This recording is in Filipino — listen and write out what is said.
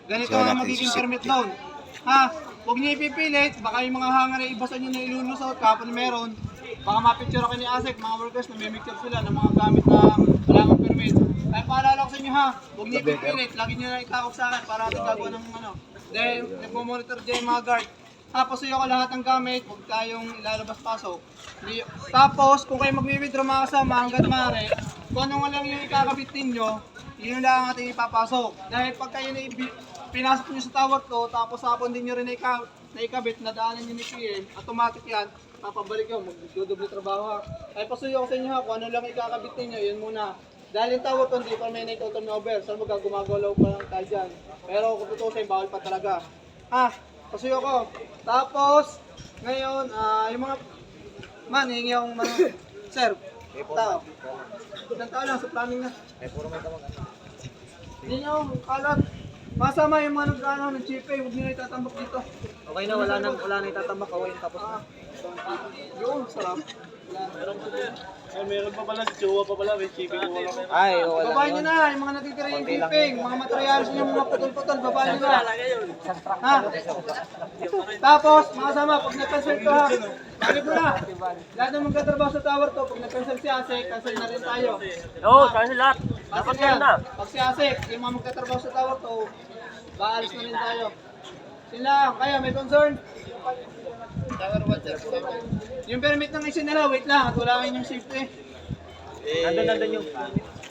Ganito Siya ang natin magiging si permit safety. loan. Ha? Huwag niyo ipipilit, baka yung mga hangar ay ibasan niyo na ilulusot, kapon meron. Baka mapicture ako ni ASEC, mga workers na may picture sila ng mga gamit na wala kang permit. Kaya paalala ko sa inyo ha, huwag niyo ipipilit, lagi niyo na itakot sa akin para ating gagawa ng ano. Then, nagmo-monitor dyan yung mga guard. Tapos suyo ko lahat ng gamit, huwag tayong ilalabas-pasok. Tapos, kung kayo mag-withdraw mga kasama hanggang maaari, kung ano nga lang yung ikakabit ninyo, yun lang ang ating ipapasok. Dahil pag kayo na pinasok nyo sa tower ko, tapos hapon din nyo rin naikabit, nadaanan nyo ni PM, automatic yan, papabalik yun, magdodoble trabaho ha. Ay pasuyo ko sa inyo ha, kung ano lang ikakabit ninyo, yun muna. Dahil yung tower ko, hindi pa may turnover, saan gumagalaw pa lang tayo dyan. Pero kung totoo sa'yo, bawal pa talaga. Ha, pasuyo ko. Tapos, ngayon, yung mga, man, hingi akong mga, sir, tao. Ilang tao lang sa planning na. Hindi nyo, kalat. Masama yung mga nag-ano, nag-chipe, huwag nyo na itatambak dito. Okay na, wala na itatambak. Okay, tapos na. Yun, sarap. Meron pa pala, si Jowa pa pala, may chipping ko wala. Ay, wala Babahan nyo na, yung mga natitira yung chipping, mga materials nyo, mga putol-putol, babahan nyo na. Ha? Tapos, mga sama, pag nag-cancel to ha, balik mo na. Lahat ng magkatrabaho sa tower to, pag nag-cancel si Asek, cancel na rin tayo. Oo, kasi lahat. Dapat yan. Pag si Asek, yung mga magkatrabaho sa tower to, baalis na rin tayo. Sila, kayo, may concern? Yung permit ng isa nila, wait lang, at wala kayong yung safety. Nandun yung